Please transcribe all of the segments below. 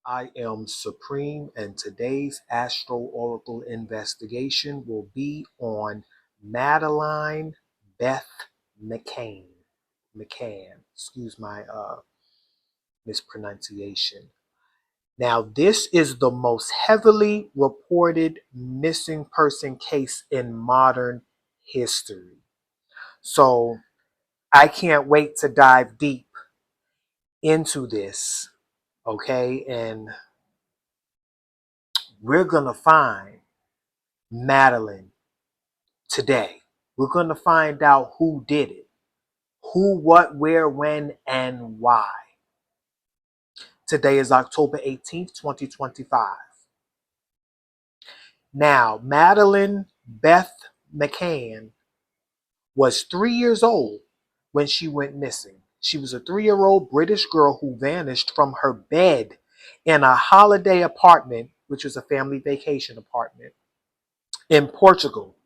I am Supreme, and today's Astro-Oracle investigation will be on Madeleine Beth McCann. Excuse my mispronunciation. Now, this is the most heavily reported missing person case in modern history. So I can't wait to dive deep into this, okay? And we're going to find Madeleine today. We're going to find out who did it. Who, what, where, when, and why. Today is October 18th, 2025. Now, Madeleine Beth McCann was 3 years old when she went missing. She was a 3-year-old British girl who vanished from her bed in a holiday apartment, which was a family vacation apartment, in Portugal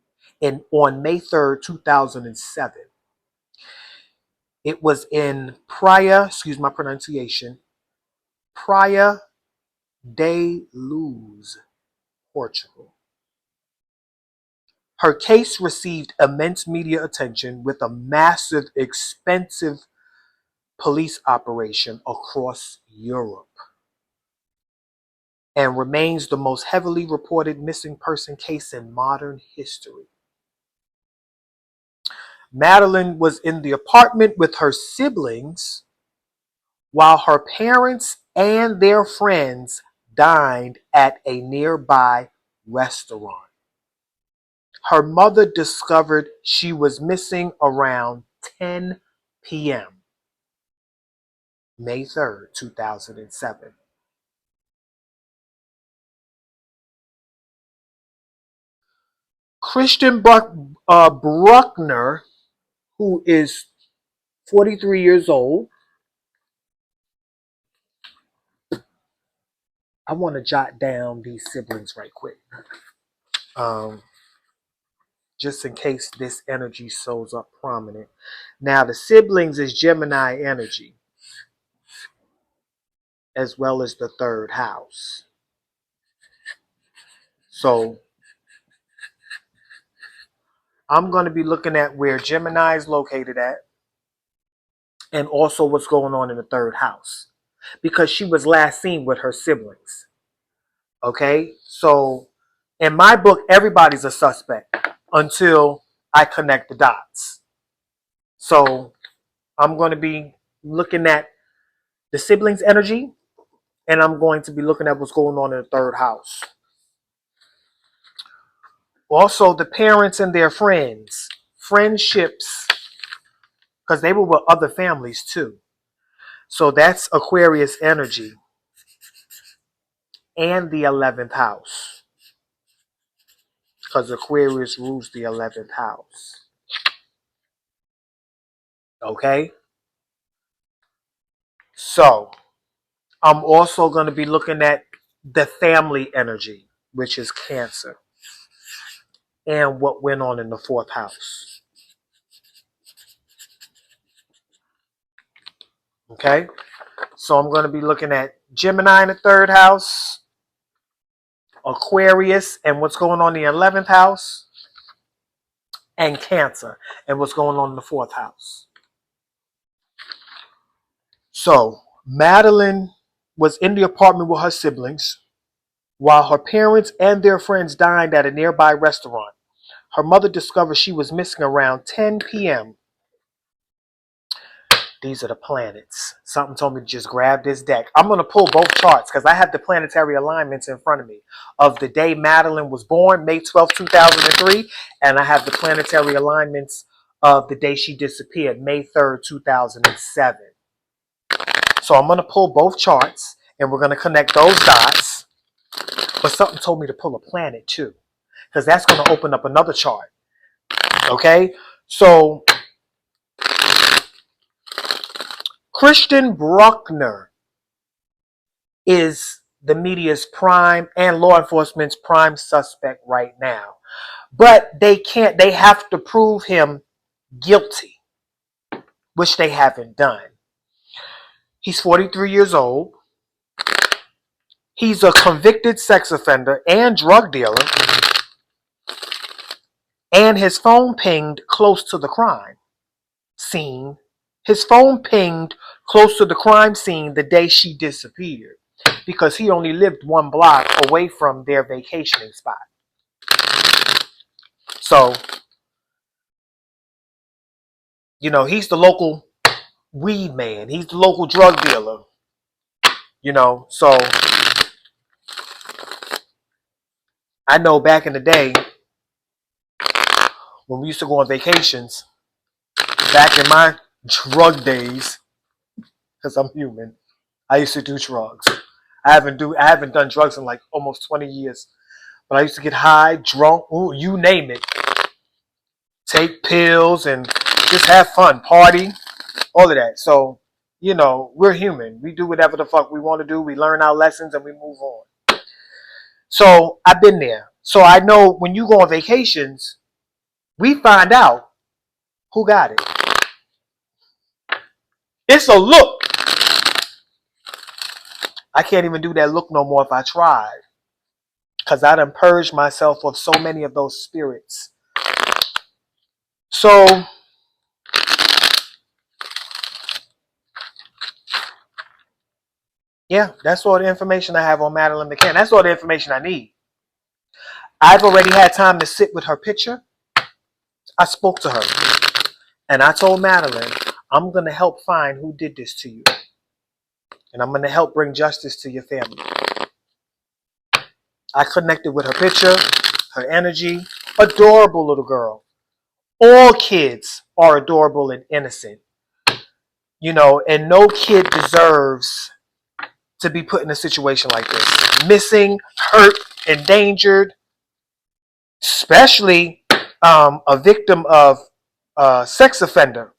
on May 3rd, 2007. It was in Praia, excuse my pronunciation, Praia de Luz, Portugal. Her case received immense media attention with a massive, expensive police operation across Europe, and remains the most heavily reported missing person case in modern history. Madeleine was in the apartment with her siblings while her parents and their friends dined at a nearby restaurant. Her mother discovered she was missing around 10 p.m. May 3rd, 2007. Christian Bruckner, who is 43 years old. I want to jot down these siblings right quick. Just in case this energy shows up prominent. Now, the siblings is Gemini energy, as well as the third house. So, I'm going to be looking at where Gemini is located at, and also what's going on in the third house, because she was last seen with her siblings. Okay, so in my book, everybody's a suspect until I connect the dots. So I'm going to be looking at the siblings' energy, and I'm going to be looking at what's going on in the third house. Also, the parents and their friends, friendships, because they were with other families too. So that's Aquarius energy and the 11th house, because Aquarius rules the 11th house. Okay? So I'm also going to be looking at the family energy, which is Cancer, and what went on in the 4th house. Okay? So I'm going to be looking at Gemini in the 3rd house, Aquarius and what's going on in the 11th house, and Cancer and what's going on in the 4th house. So Madeleine was in the apartment with her siblings while her parents and their friends dined at a nearby restaurant. Her mother discovered she was missing around 10 p.m. These are the planets. Something told me to just grab this deck. I'm going to pull both charts because I have the planetary alignments in front of me of the day Madeleine was born, May 12, 2003. And I have the planetary alignments of the day she disappeared, May 3rd, 2007. So I'm going to pull both charts and we're going to connect those dots. But something told me to pull a planet too, because that's going to open up another chart. Okay? So Christian Bruckner is the media's prime and law enforcement's prime suspect right now. But they have to prove him guilty, which they haven't done. He's 43 years old. He's a convicted sex offender and drug dealer, and his phone pinged close to the crime scene. His phone pinged close to the crime scene the day she disappeared because he only lived 1 block away from their vacationing spot. So, he's the local weed man. He's the local drug dealer. So I know back in the day when we used to go on vacations, back in my drug days, because I'm human, I used to do drugs. I haven't done drugs in like almost 20 years. But I used to get high, drunk, you name it. Take pills and just have fun, party, all of that. So, we're human. We do whatever the fuck we want to do. We learn our lessons and we move on. So I've been there. So I know when you go on vacations, we find out who got it. It's a look. I can't even do that look no more if I tried. Because I done purged myself of so many of those spirits. So, yeah, that's all the information I have on Madeleine McCann. That's all the information I need. I've already had time to sit with her picture. I spoke to her. And I told Madeleine, I'm going to help find who did this to you. And I'm going to help bring justice to your family. I connected with her picture, her energy. Adorable little girl. All kids are adorable and innocent. And no kid deserves to be put in a situation like this. Missing, hurt, endangered. Especially a victim of a sex offender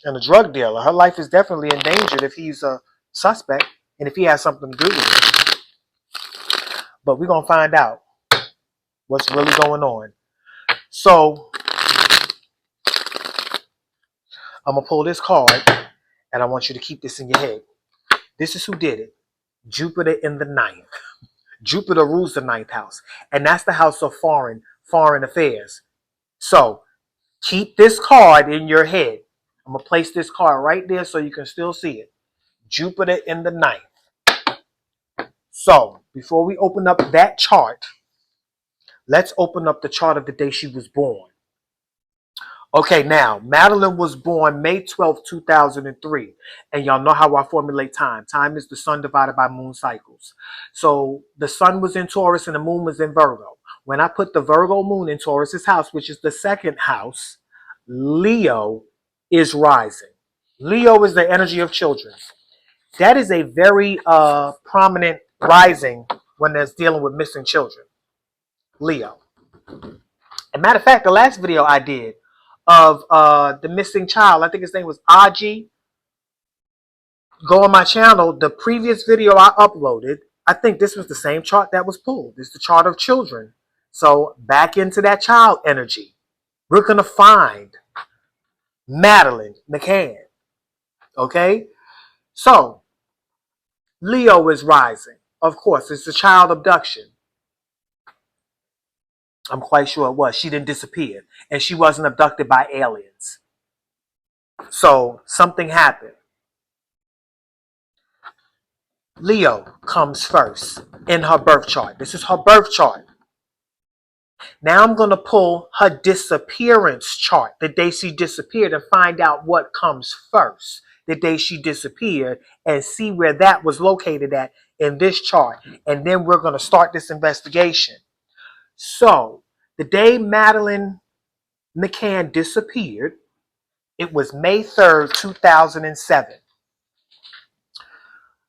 and a drug dealer. Her life is definitely endangered if he's a suspect and if he has something to do with it. But we're going to find out what's really going on. So, I'm going to pull this card and I want you to keep this in your head. This is who did it. Jupiter in the 9th. Jupiter rules the 9th house. And that's the house of foreign affairs. So, keep this card in your head. I'm going to place this card right there so you can still see it. Jupiter in the 9th. So, before we open up that chart, let's open up the chart of the day she was born. Okay, now, Madeleine was born May 12th, 2003. And y'all know how I formulate time. Time is the sun divided by moon cycles. So, the sun was in Taurus and the moon was in Virgo. When I put the Virgo moon in Taurus's house, which is the 2nd house, Leo is rising. Leo is the energy of children. That is a very prominent rising when there's dealing with missing children. Leo. As a matter of fact, the last video I did of the missing child, I think his name was Aji. Go on my channel. The previous video I uploaded, I think this was the same chart that was pulled. It's the chart of children. So back into that child energy. We're going to find Madeleine McCann. Okay? So, Leo is rising. Of course, it's a child abduction. I'm quite sure it was. She didn't disappear. And she wasn't abducted by aliens. So, something happened. Leo comes first in her birth chart. This is her birth chart. Now I'm going to pull her disappearance chart, the day she disappeared, and find out what comes first, the day she disappeared, and see where that was located at in this chart. And then we're going to start this investigation. So, the day Madeleine McCann disappeared, it was May 3rd, 2007.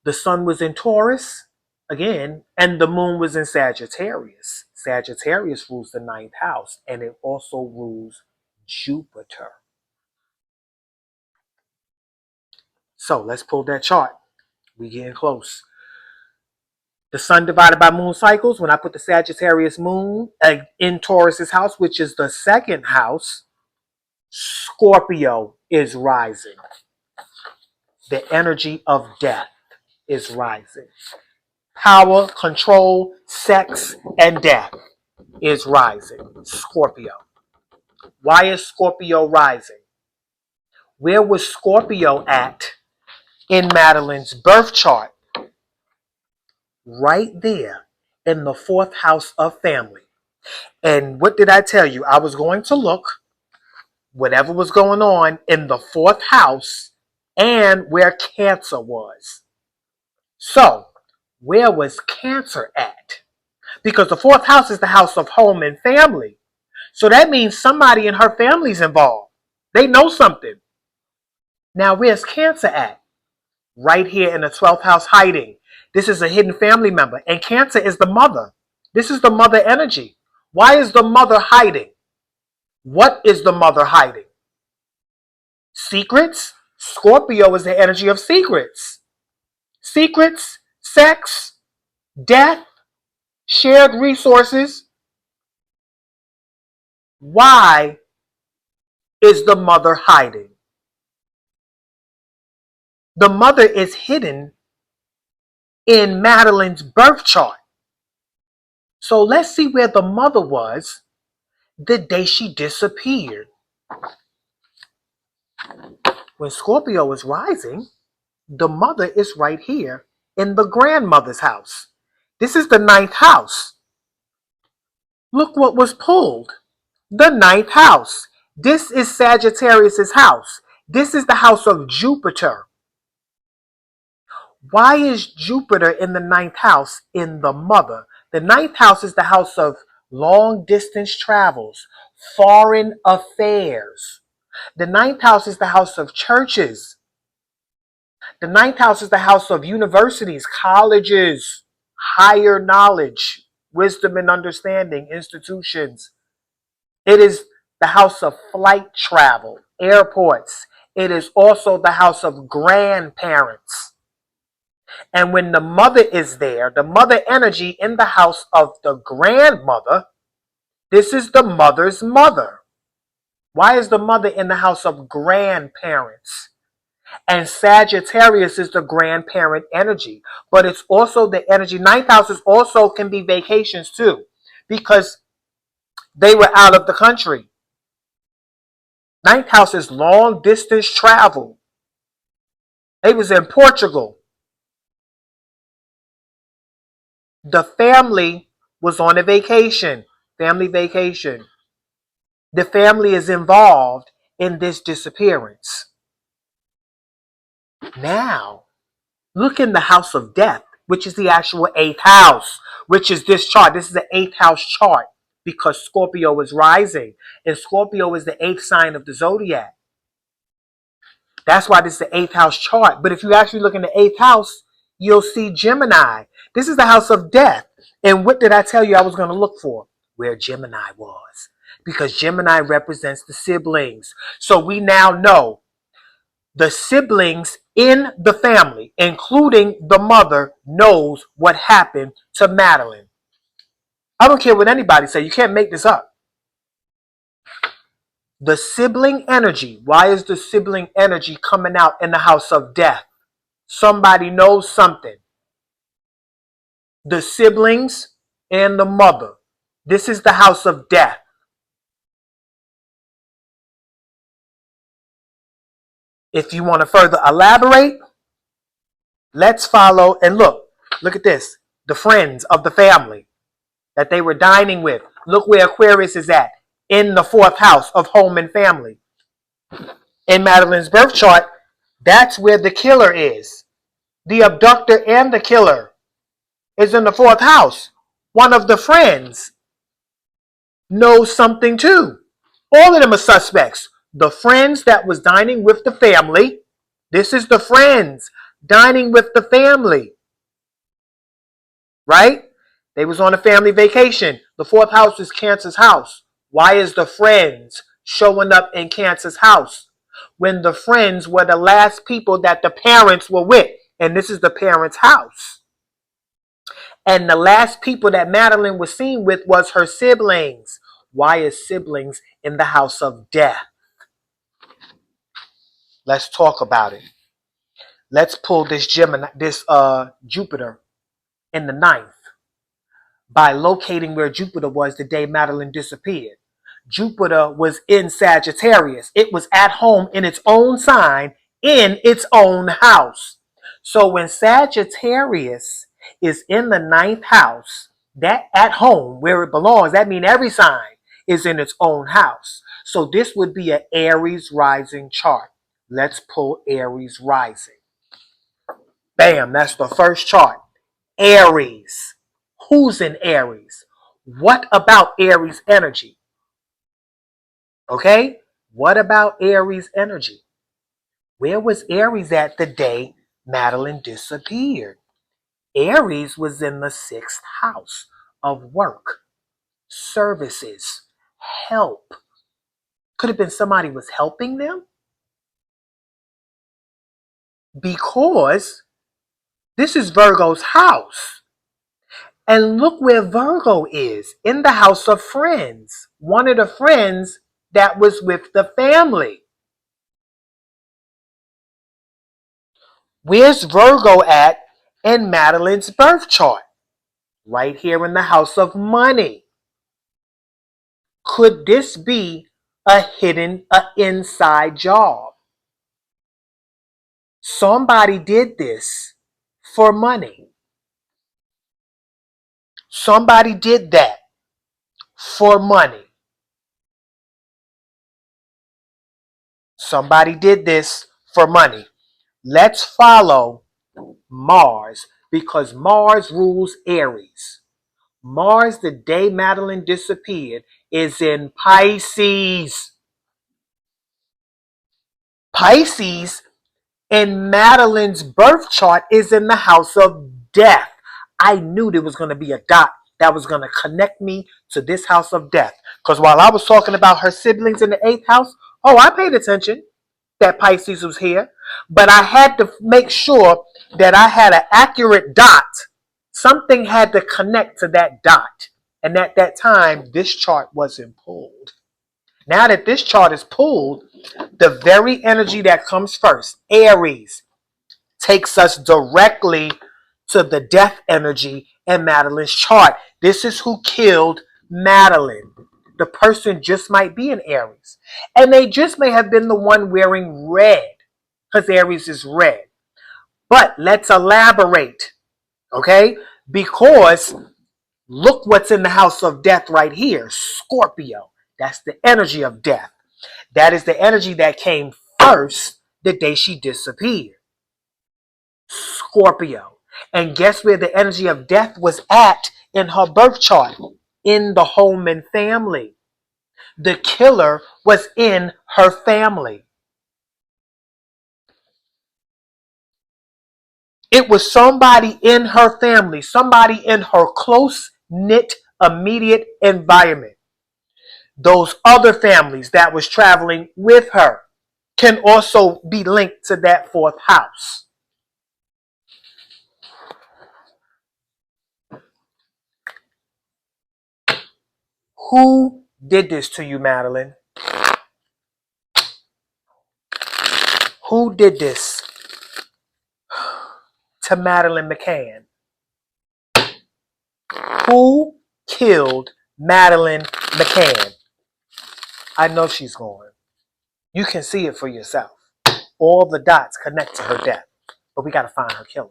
The sun was in Taurus, again, and the moon was in Sagittarius. Sagittarius rules the 9th house, and it also rules Jupiter. So let's pull that chart. We're getting close. The sun divided by moon cycles. When I put the Sagittarius moon in Taurus's house, which is the 2nd house, Scorpio is rising. The energy of death is rising. Power, control, sex, and death is rising. Scorpio. Why is Scorpio rising? Where was Scorpio at in Madeleine's birth chart? Right there in the fourth house of family. And what did I tell you? I was going to look whatever was going on in the fourth house and where Cancer was. So, where was Cancer at? Because the fourth house is the house of home and family. So that means somebody in her family's involved. They know something. Now, where's Cancer at? Right here in the 12th house hiding. This is a hidden family member. And Cancer is the mother. This is the mother energy. Why is the mother hiding? What is the mother hiding? Secrets? Scorpio is the energy of secrets. Secrets, sex, death, shared resources. Why is the mother hiding? The mother is hidden in Madeleine's birth chart. So let's see where the mother was the day she disappeared. When Scorpio was rising, the mother is right here in the grandmother's house. This is the ninth house. Look what was pulled. The ninth house. This is Sagittarius's house. This is the house of Jupiter. Why is Jupiter in the ninth house in the mother? The ninth house is the house of long distance travels, foreign affairs. The ninth house is the house of churches. The ninth house is the house of universities, colleges, higher knowledge, wisdom and understanding, institutions. It is the house of flight travel, airports. It is also the house of grandparents. And when the mother is there, the mother energy in the house of the grandmother, this is the mother's mother. Why is the mother in the house of grandparents? And Sagittarius is the grandparent energy. But it's also the energy. Ninth houses also can be vacations too, because they were out of the country. Ninth house is long distance travel. They was in Portugal. The family was on a vacation. Family vacation. The family is involved in this disappearance. Now, look in the house of death, which is the actual eighth house, which is this chart. This is the eighth house chart because Scorpio is rising, and Scorpio is the eighth sign of the zodiac. That's why this is the eighth house chart. But if you actually look in the eighth house, you'll see Gemini. This is the house of death. And what did I tell you I was going to look for? Where Gemini was. Because Gemini represents the siblings. So we now know the siblings in the family, including the mother, knows what happened to Madeleine. I don't care what anybody say. You can't make this up. The sibling energy. Why is the sibling energy coming out in the house of death? Somebody knows something. The siblings and the mother. This is the house of death. If you want to further elaborate, let's follow and look. Look at this. The friends of the family that they were dining with. Look where Aquarius is at. In the fourth house of home and family. In Madeleine's birth chart, that's where the killer is. The abductor and the killer is in the fourth house. One of the friends knows something too. All of them are suspects. The friends that was dining with the family. This is the friends dining with the family. Right? They was on a family vacation. The fourth house is Cancer's house. Why is the friends showing up in Cancer's house? When the friends were the last people that the parents were with. And this is the parents' house. And the last people that Madeleine was seen with was her siblings. Why is siblings in the house of death? Let's talk about it. Let's pull this Gemini, this Jupiter. in the ninth by locating where Jupiter was the day Madeleine disappeared. Jupiter was in Sagittarius. It was at home in its own sign, in its own house. So when Sagittarius is in the ninth house, that at home where it belongs, that means every sign is in its own house. So this would be an Aries rising chart. Let's pull Aries rising. Bam, that's the first chart. Aries. Who's in Aries? What about Aries energy? Okay? What about Aries energy? Where was Aries at the day Madeleine disappeared? Aries was in the sixth house of work, services, help. Could have been somebody was helping them because this is Virgo's house. And look where Virgo is, in the house of friends. One of the friends that was with the family. Where's Virgo at in Madeleine's birth chart? Right here in the house of money. Could this be a inside job? Somebody did this for money. Somebody did that for money. Somebody did this for money. Let's follow Mars because Mars rules Aries. Mars, the day Madeleine disappeared, is in Pisces. Pisces in Madeleine's birth chart is in the house of death. I knew there was going to be a dot that was going to connect me to this house of death. Because while I was talking about her siblings in the eighth house, I paid attention that Pisces was here. But I had to make sure that I had an accurate dot. Something had to connect to that dot. And at that time, this chart wasn't pulled. Now that this chart is pulled, the very energy that comes first, Aries, takes us directly to the death energy in Madeleine's chart. This is who killed Madeleine. The person just might be an Aries. And they just may have been the one wearing red, because Aries is red. But let's elaborate, okay? Because look what's in the house of death right here, Scorpio. That's the energy of death. That is the energy that came first the day she disappeared. Scorpio. And guess where the energy of death was at in her birth chart? In the home and family. The killer was in her family. It was somebody in her family, somebody in her close-knit, immediate environment. Those other families that was traveling with her can also be linked to that fourth house. Who did this to you, Madeleine? Who did this to Madeleine McCann? Who killed Madeleine McCann? I know she's going. You can see it for yourself. All the dots connect to her death. But we got to find her killer.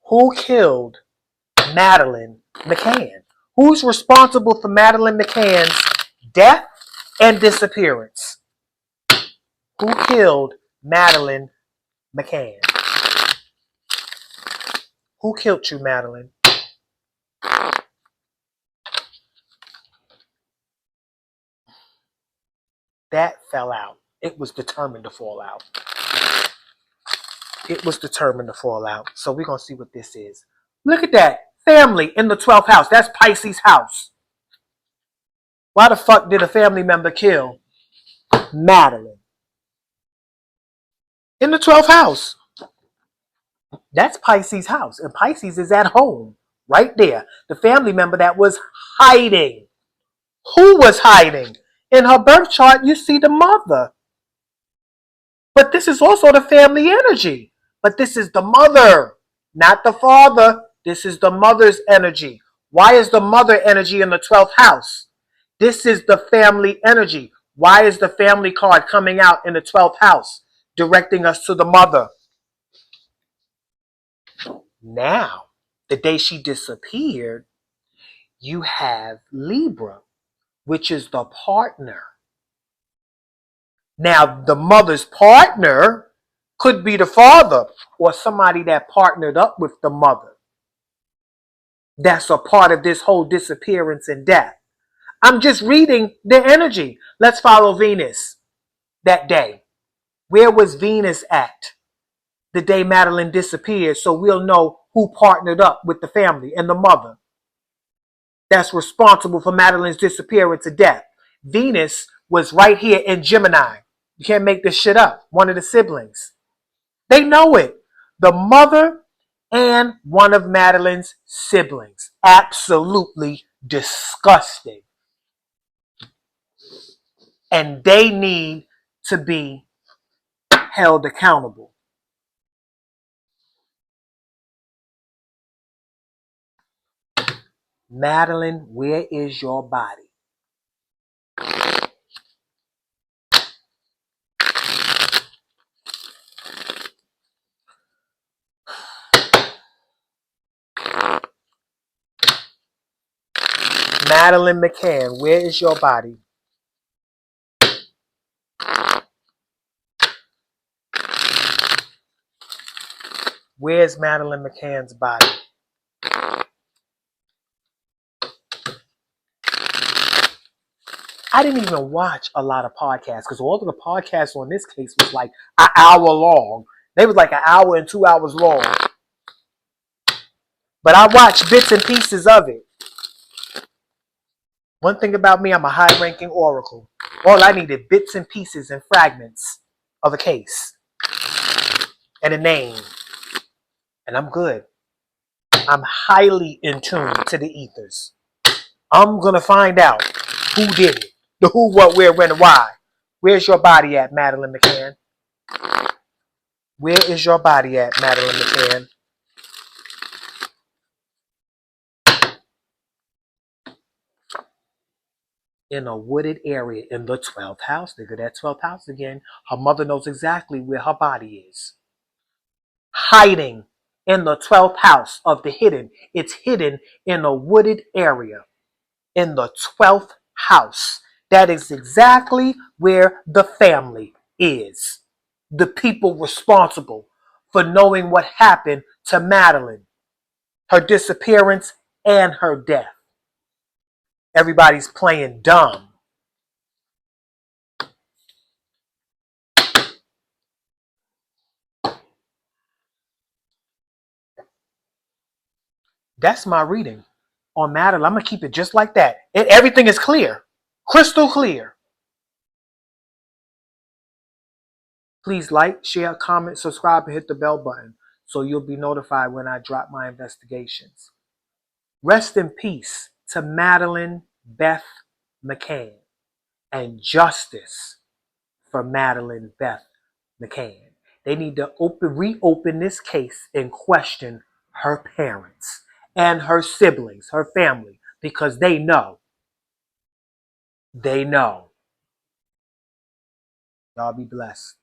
Who killed Madeleine McCann? Who's responsible for Madeleine McCann's death and disappearance? Who killed Madeleine McCann? Who killed you, Madeleine? That fell out. It was determined to fall out. It was determined to fall out. So we're going to see what this is. Look at that. Family in the 12th house. That's Pisces' house. Why the fuck did a family member kill Madeleine? In the 12th house. That's Pisces' house. And Pisces is at home. Right there. The family member that was hiding. Who was hiding? In her birth chart, you see the mother. But this is also the family energy. But this is the mother, not the father. This is the mother's energy. Why is the mother energy in the 12th house? This is the family energy. Why is the family card coming out in the 12th house, directing us to the mother? Now, the day she disappeared, you have Libra, which is the partner. Now, the mother's partner could be the father or somebody that partnered up with the mother. That's a part of this whole disappearance and death. I'm just reading the energy. Let's follow Venus that day. Where was Venus at the day Madeleine disappeared, so we'll know who partnered up with the family and the mother that's responsible for Madeleine's disappearance and death. Venus was right here in Gemini. You can't make this shit up. One of the siblings. They know it. The mother and one of Madeleine's siblings. Absolutely disgusting. And they need to be held accountable. Madeleine, where is your body? Madeleine McCann, where is your body? Where's Madeleine McCann's body? I didn't even watch a lot of podcasts because all of the podcasts on this case was like an hour long. They was like an hour and 2 hours long. But I watched bits and pieces of it. One thing about me, I'm a high-ranking oracle. All I needed bits and pieces and fragments of a case and a name. And I'm good. I'm highly in tune to the ethers. I'm going to find out who did it. The who, what, where, when, and why. Where's your body at, Madeleine McCann? Where is your body at, Madeleine McCann? In a wooded area in the 12th house. Nigga, that 12th house again. Her mother knows exactly where her body is. Hiding in the 12th house of the hidden. It's hidden in a wooded area in the 12th house. That is exactly where the family is. The people responsible for knowing what happened to Madeleine, her disappearance and her death. Everybody's playing dumb. That's my reading on Madeleine. I'm going to keep it just like that. Everything is clear. Crystal clear. Please like, share, comment, subscribe, and hit the bell button so you'll be notified when I drop my investigations. Rest in peace to Madeleine Beth McCann and justice for Madeleine Beth McCann. They need to reopen this case and question her parents and her siblings, her family, because they know. They know. Y'all be blessed.